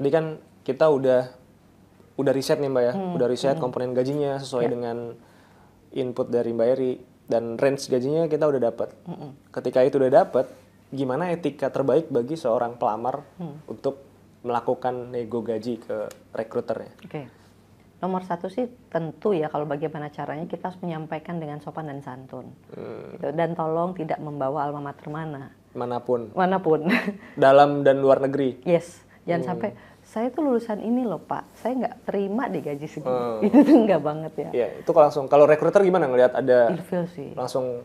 tadi kan kita udah riset nih Mbak ya, udah riset komponen gajinya sesuai dengan input dari Mbak Eri dan range gajinya kita udah dapat. Ketika itu udah dapat, gimana etika terbaik bagi seorang pelamar untuk melakukan nego gaji ke rekruternya? Oke. Nomor satu sih tentu ya kalau bagaimana caranya kita harus menyampaikan dengan sopan dan santun. Gitu. Dan tolong tidak membawa alma mater Manapun. Dalam dan luar negeri. Yes. Jangan sampai saya tuh lulusan ini loh Pak, saya nggak terima di gaji segini. Itu tuh nggak banget ya. Iya, itu langsung. Kalau rekruter gimana ngelihat ada ilfil sih. Langsung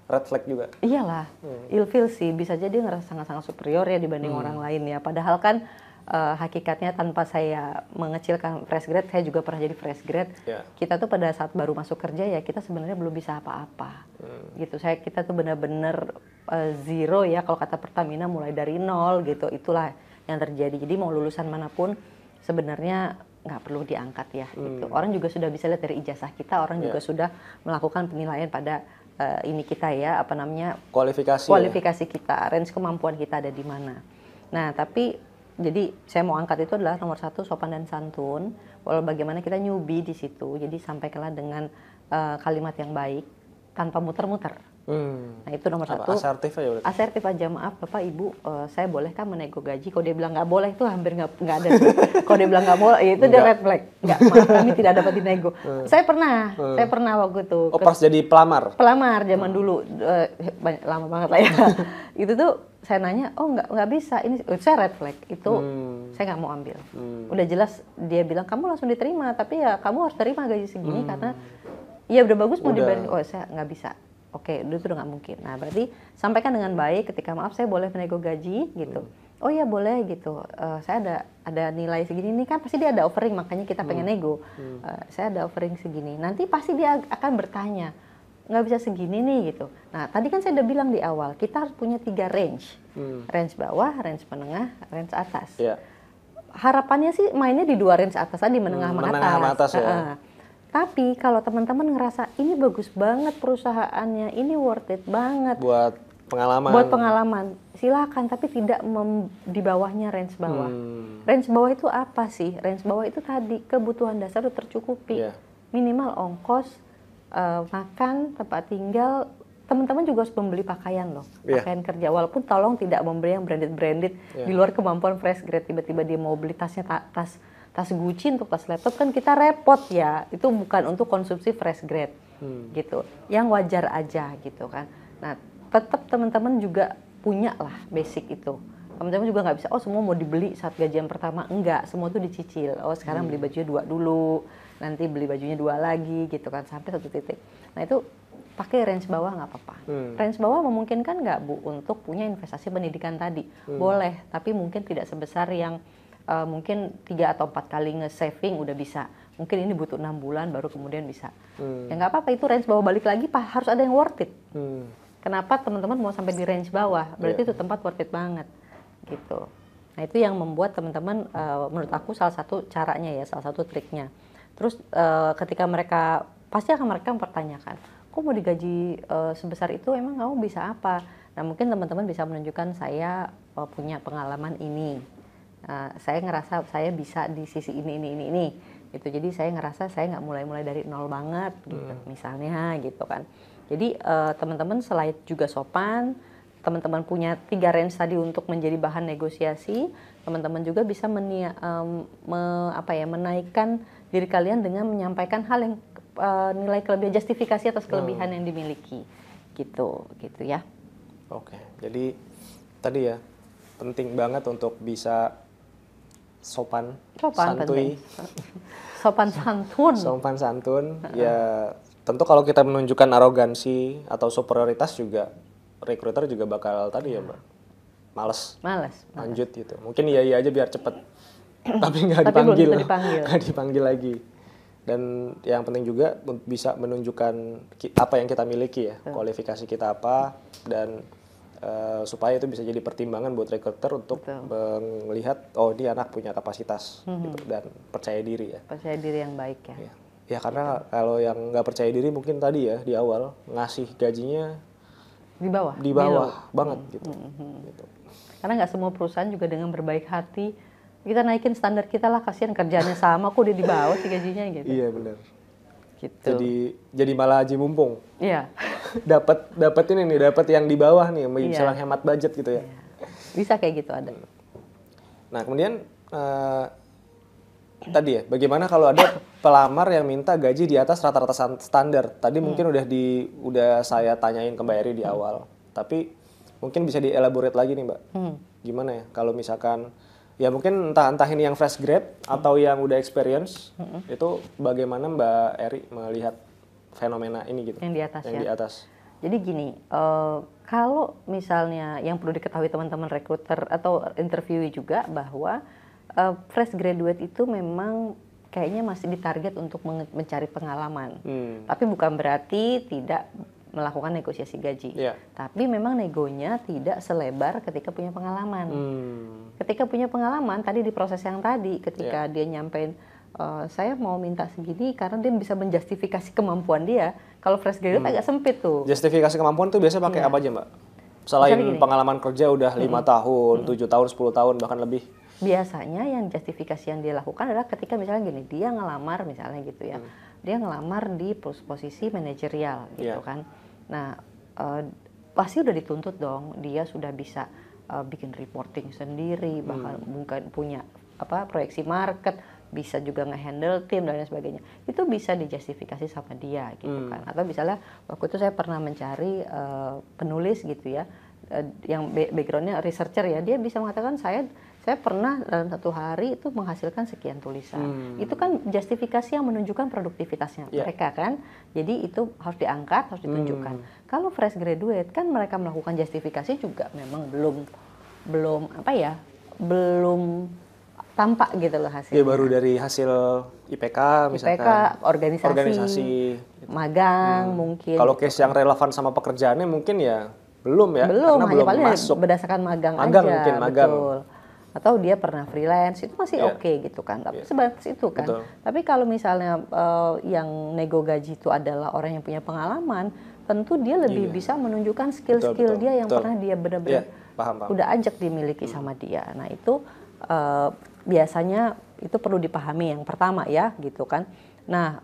red flag juga. Iyalah, ilfil sih. Bisa jadi ngerasa sangat-sangat superior ya dibanding orang lain ya. Padahal kan hakikatnya tanpa saya mengecilkan fresh grade, saya juga pernah jadi fresh grade. Kita tuh pada saat baru masuk kerja ya kita sebenarnya belum bisa apa-apa. Gitu. Kita tuh benar-benar zero ya, kalau kata Pertamina mulai dari nol gitu. Itulah yang terjadi. Jadi mau lulusan manapun sebenarnya nggak perlu diangkat ya. Gitu. Orang juga sudah bisa lihat dari ijazah kita, orang juga sudah melakukan penilaian pada ini kita ya, apa namanya, kualifikasi kita, range kemampuan kita ada di mana. Nah tapi jadi saya mau angkat itu adalah nomor satu sopan dan santun. Walau bagaimana kita newbie di situ, jadi sampaikanlah dengan kalimat yang baik tanpa muter-muter. Nah itu nomor satu. Asertif aja berarti. Asertif aja, maaf Bapak Ibu, saya boleh kan menego gaji? Kalau dia bilang nggak boleh itu hampir nggak ada. Kalau dia bilang nggak boleh, ya itu dia red flag. Nggak, maaf kami tidak dapat dinego. Saya pernah waktu itu. Oh pas jadi pelamar? Pelamar zaman dulu, lama banget lah ya. Itu tuh saya nanya, oh nggak bisa, ini saya red flag itu, saya nggak mau ambil. Udah jelas dia bilang kamu langsung diterima, tapi ya kamu harus terima gaji segini karena ya udah bagus mau dibayar. Oh saya nggak bisa. Oke, itu udah nggak mungkin. Nah berarti sampaikan dengan baik ketika maaf saya boleh menego gaji gitu. Oh ya boleh gitu. Saya ada nilai segini, ini kan pasti dia ada offering, makanya kita pengen nego. Saya ada offering segini. Nanti pasti dia akan bertanya, nggak bisa segini nih gitu. Nah tadi kan saya udah bilang di awal kita harus punya 3 range, range bawah, range menengah, range atas. Harapannya sih mainnya di 2 range atas tadi, menengah sama atas. Ya. Tapi kalau teman-teman ngerasa ini bagus banget perusahaannya, ini worth it banget buat pengalaman, silakan, tapi tidak di bawahnya range bawah. Range bawah itu apa sih? Range bawah itu tadi kebutuhan dasar itu tercukupi, minimal ongkos, makan, tempat tinggal. Teman-teman juga harus membeli pakaian loh, pakaian kerja. Walaupun tolong tidak membeli yang branded di luar kemampuan fresh grade. Tiba-tiba dia mau beli tasnya tas Gucci untuk tas laptop, kan kita repot ya. Itu bukan untuk konsumsi fresh grade gitu. Yang wajar aja gitu kan. Nah tetap teman-teman juga punya lah basic itu. Teman-teman juga nggak bisa, oh semua mau dibeli saat gajian pertama. Enggak, semua tuh dicicil. Oh sekarang beli bajunya 2 dulu, nanti beli bajunya 2 lagi gitu kan, sampai satu titik. Nah itu pakai range bawah nggak apa-apa. Range bawah memungkinkan nggak Bu untuk punya investasi pendidikan tadi? Boleh, tapi mungkin tidak sebesar yang mungkin 3 atau 4 kali nge-saving udah bisa. Mungkin ini butuh 6 bulan baru kemudian bisa. Ya nggak apa-apa, itu range bawah, balik lagi harus ada yang worth it. Kenapa teman-teman mau sampai di range bawah? Berarti itu tempat worth it banget gitu. Nah itu yang membuat teman-teman menurut aku salah satu caranya ya, salah satu triknya. Terus ketika mereka pasti akan mereka mempertanyakan, kok mau digaji sebesar itu, emang kamu bisa apa? Nah mungkin teman-teman bisa menunjukkan saya punya pengalaman ini. Saya ngerasa saya bisa di sisi ini gitu. Jadi saya ngerasa saya nggak mulai dari nol banget gitu misalnya gitu kan. Jadi teman-teman selain juga sopan, teman-teman punya 3 range tadi untuk menjadi bahan negosiasi, teman-teman juga bisa menaikkan diri kalian dengan menyampaikan hal yang nilai kelebihan, justifikasi atas kelebihan yang dimiliki gitu ya. Oke, jadi tadi ya penting banget untuk bisa sopan santuy, sopan santun. Ya tentu kalau kita menunjukkan arogansi atau superioritas juga rekruter juga bakal tadi ya Mbak, males lanjut gitu. Mungkin iya aja biar cepet tapi nggak dipanggil lagi. Dan yang penting juga bisa menunjukkan apa yang kita miliki ya, kualifikasi kita apa, dan supaya itu bisa jadi pertimbangan buat rekruter untuk melihat oh ini anak punya kapasitas gitu, dan percaya diri ya. Percaya diri yang baik ya. Ya karena kalau yang nggak percaya diri mungkin tadi ya di awal ngasih gajinya di bawah banget gitu. Karena nggak semua perusahaan juga dengan berbaik hati Kita naikin standar kita lah, kasihan kerjanya sama kok dia di bawah sih gajinya gitu. Iya benar. Gitu. Jadi malah haji mumpung. Iya. dapat ini nih, dapat yang di bawah nih, misalnya hemat budget gitu ya. Iya. Bisa kayak gitu ada. Nah kemudian tadi ya, bagaimana kalau ada pelamar yang minta gaji di atas rata-rata standar? Tadi mungkin udah saya tanyain ke Mbak Eri di awal, tapi mungkin bisa dielaborate lagi nih Mbak. Gimana ya kalau misalkan ya mungkin entah ini yang fresh grade atau yang udah experience, itu bagaimana Mbak Eri melihat fenomena ini gitu? Yang di atas yang di atas. Jadi gini, kalau misalnya yang perlu diketahui teman-teman recruiter atau interviewee juga bahwa fresh graduate itu memang kayaknya masih ditarget untuk mencari pengalaman. Tapi bukan berarti tidak melakukan negosiasi gaji. Tapi memang negonya tidak selebar ketika punya pengalaman. Ketika punya pengalaman, tadi di proses yang tadi, ketika dia nyampein, saya mau minta segini karena dia bisa menjustifikasi kemampuan dia. Kalau fresh graduate agak sempit tuh. Justifikasi kemampuan tuh biasanya pakai apa aja Mbak? Selain pengalaman kerja udah 5 tahun, 7 tahun, 10 tahun, bahkan lebih. Biasanya yang justifikasi yang dia lakukan adalah ketika misalnya gini, dia ngelamar misalnya gitu ya. Dia ngelamar di posisi manajerial gitu kan. Nah, pasti udah dituntut dong, dia sudah bisa bikin reporting sendiri, bahkan mungkin punya proyeksi market, bisa juga nge-handle tim dan lain sebagainya. Itu bisa dijustifikasi sama dia gitu kan. Atau misalnya waktu itu saya pernah mencari penulis gitu ya, yang backgroundnya researcher ya, dia bisa mengatakan saya pernah dalam 1 hari itu menghasilkan sekian tulisan. Itu kan justifikasi yang menunjukkan produktivitasnya mereka kan. Jadi itu harus diangkat, harus ditunjukkan. Kalau fresh graduate kan mereka melakukan justifikasi juga memang belum tampak gitu loh hasilnya. Ya baru dari hasil IPK misalkan. IPK, organisasi magang mungkin. Kalau case yang relevan sama pekerjaannya mungkin ya belum ya. Belum, karena hanya belum paling masuk. Berdasarkan magang aja. Mungkin magang. Betul. Atau dia pernah freelance, itu masih oke gitu kan. Tapi sebatas itu kan. Betul. Tapi kalau misalnya yang nego gaji itu adalah orang yang punya pengalaman, tentu dia lebih bisa menunjukkan skill-skill dia yang pernah dia benar-benar udah ajak dimiliki sama dia. Nah itu biasanya itu perlu dipahami yang pertama ya gitu kan. Nah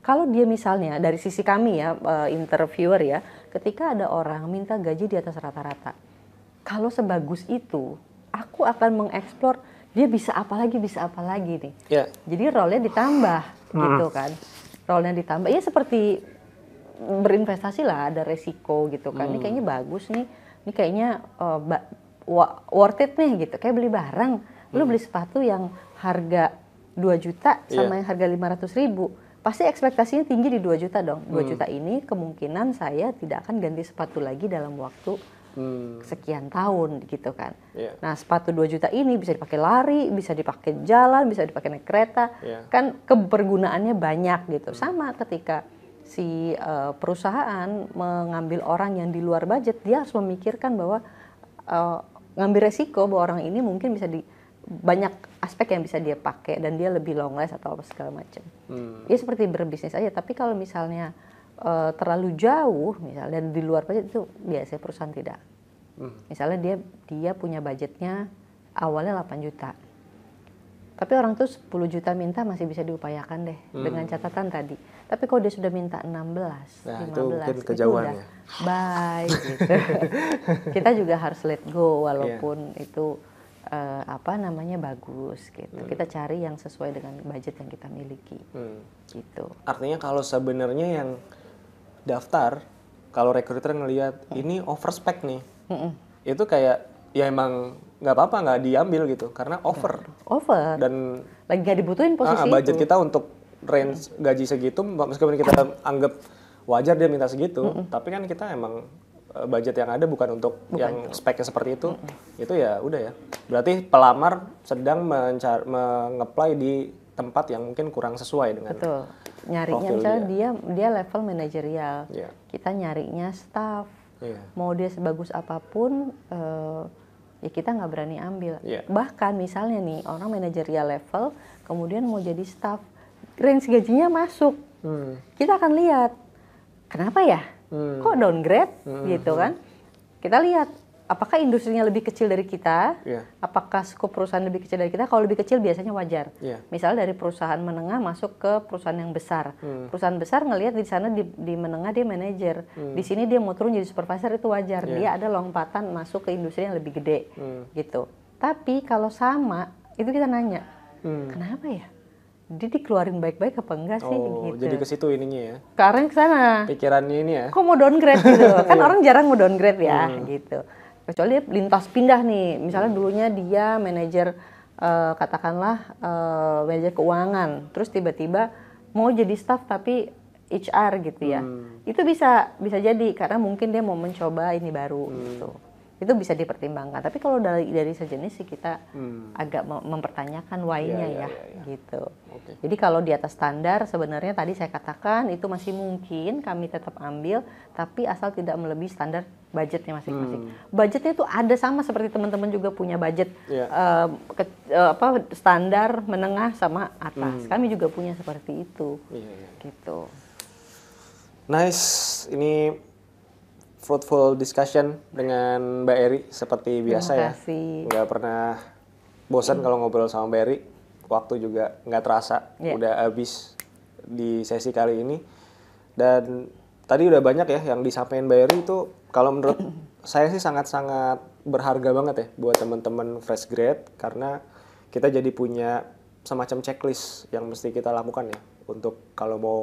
kalau dia misalnya dari sisi kami ya interviewer ya, ketika ada orang minta gaji di atas rata-rata, kalau sebagus itu aku akan mengeksplor dia bisa apa lagi nih. Jadi role-nya ditambah gitu kan. Role-nya ditambah ya seperti berinvestasi lah, ada resiko gitu kan. Ini kayaknya bagus nih. Ini kayaknya worth it nih gitu. Kayak beli barang. Lu beli sepatu yang harga 2 juta sama yang harga 500.000. Pasti ekspektasinya tinggi di 2 juta dong. 2 juta ini kemungkinan saya tidak akan ganti sepatu lagi dalam waktu sekian tahun gitu kan. Nah sepatu 2 juta ini bisa dipakai lari, bisa dipakai jalan, bisa dipakai naik kereta. Kan kebergunaannya banyak gitu. Sama ketika si perusahaan mengambil orang yang di luar budget, dia harus memikirkan bahwa ngambil resiko bahwa orang ini mungkin bisa banyak aspek yang bisa dia pakai dan dia lebih long last atau apa segala macam. Ya seperti berbisnis aja. Tapi kalau misalnya terlalu jauh, misalnya di luar budget itu biasanya perusahaan tidak. Misalnya dia punya budgetnya awalnya 8 juta. Tapi orang tuh 10 juta minta masih bisa diupayakan deh dengan catatan tadi. Tapi kalau dia sudah minta 16, 15 itu udah bye gitu. Kita juga harus let go walaupun itu bagus gitu. Kita cari yang sesuai dengan budget yang kita miliki. Gitu. Artinya kalau sebenarnya yang daftar, kalau recruiter ngelihat ini overspec nih, itu kayak ya emang nggak apa-apa nggak diambil gitu karena over dan lagi nggak dibutuhin posisi budget itu. kita untuk range gaji segitu, meskipun kita anggap wajar dia minta segitu, tapi kan kita emang budget yang ada bukan untuk yang speknya seperti itu. Itu ya udah ya. Berarti pelamar sedang mengapply di tempat yang mungkin kurang sesuai dengan nyarinya misalnya dia level manajerial. Kita nyarinya staff. Mau dia sebagus apapun ya kita nggak berani ambil. Bahkan misalnya nih orang manajerial level kemudian mau jadi staff, range gajinya masuk. Kita akan lihat kenapa ya? Kok downgrade gitu kan? Kita lihat apakah industrinya lebih kecil dari kita? Apakah skop perusahaan lebih kecil dari kita? Kalau lebih kecil biasanya wajar. Misalnya dari perusahaan menengah masuk ke perusahaan yang besar. Perusahaan besar ngelihat di sana di menengah dia manajer, di sini dia mau turun jadi supervisor, itu wajar. Dia ada lompatan masuk ke industri yang lebih gede, gitu. Tapi kalau sama, itu kita nanya, kenapa ya? Dia dikeluarin baik-baik apa enggak sih? Gitu. Jadi ke situ ininya ya? Karena ke sana. Pikirannya ini ya? Kok mau downgrade gitu? Kan orang jarang mau downgrade ya, gitu. Kecuali dia lintas pindah nih, misalnya dulunya dia manajer, katakanlah manajer keuangan, terus tiba-tiba mau jadi staff tapi HR gitu ya. Itu bisa jadi karena mungkin dia mau mencoba ini baru gitu. Itu bisa dipertimbangkan. Tapi kalau dari sejenis sih kita agak mempertanyakan why-nya ya, gitu. Jadi kalau di atas standar sebenarnya tadi saya katakan itu masih mungkin kami tetap ambil, tapi asal tidak melebihi standar budgetnya masing-masing. Budgetnya itu ada sama seperti teman-teman juga punya budget standar, menengah sama atas. Kami juga punya seperti itu, gitu. Nice, ini fruitful discussion dengan Mbak Eri seperti biasa ya. Nggak pernah bosan kalau ngobrol sama Mbak Eri. Waktu juga nggak terasa, udah habis di sesi kali ini. Dan tadi udah banyak ya yang disampaikan Mbak Eri itu, kalau menurut saya sih sangat-sangat berharga banget ya buat teman-teman fresh grade, karena kita jadi punya semacam checklist yang mesti kita lakukan ya untuk kalau mau.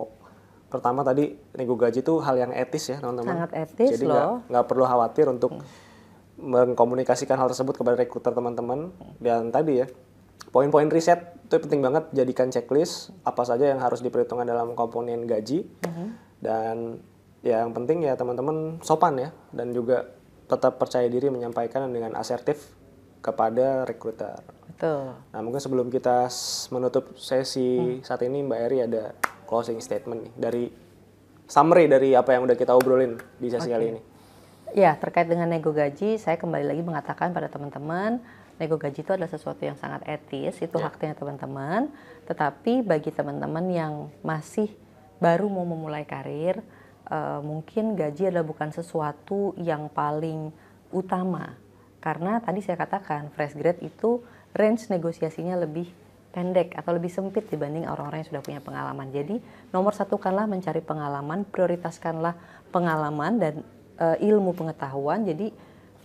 Pertama tadi nego gaji itu hal yang etis ya teman-teman. Sangat etis. Jadi nggak perlu khawatir untuk mengkomunikasikan hal tersebut kepada rekruter teman-teman. Dan tadi ya poin-poin riset itu penting banget, jadikan checklist apa saja yang harus diperhitungkan dalam komponen gaji. Dan yang penting ya teman-teman sopan ya, dan juga tetap percaya diri menyampaikan dengan asertif kepada rekruter. Betul. Nah mungkin sebelum kita menutup sesi saat ini, Mbak Eri ada closing statement nih, dari summary dari apa yang udah kita obrolin di sesi kali ini. Ya, terkait dengan nego gaji, saya kembali lagi mengatakan pada teman-teman, nego gaji itu adalah sesuatu yang sangat etis, itu haknya teman-teman. Tetapi bagi teman-teman yang masih baru mau memulai karir, mungkin gaji adalah bukan sesuatu yang paling utama. Karena tadi saya katakan, fresh grade itu range negosiasinya lebih pendek atau lebih sempit dibanding orang-orang yang sudah punya pengalaman. Jadi nomor satukanlah mencari pengalaman, prioritaskanlah pengalaman dan ilmu pengetahuan. Jadi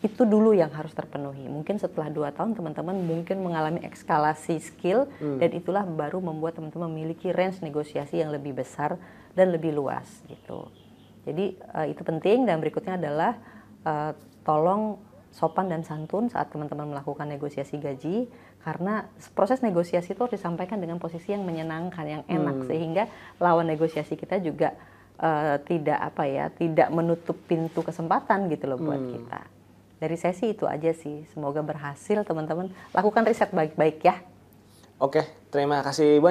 itu dulu yang harus terpenuhi. Mungkin setelah 2 tahun teman-teman mungkin mengalami eskalasi skill, dan itulah baru membuat teman-teman memiliki range negosiasi yang lebih besar dan lebih luas gitu. Jadi itu penting. Dan berikutnya adalah tolong sopan dan santun saat teman-teman melakukan negosiasi gaji, karena proses negosiasi itu harus disampaikan dengan posisi yang menyenangkan, yang enak, sehingga lawan negosiasi kita juga tidak menutup pintu kesempatan gitu loh buat kita. Dari sesi itu aja sih, semoga berhasil teman-teman, lakukan riset baik-baik ya. Oke, terima kasih banyak.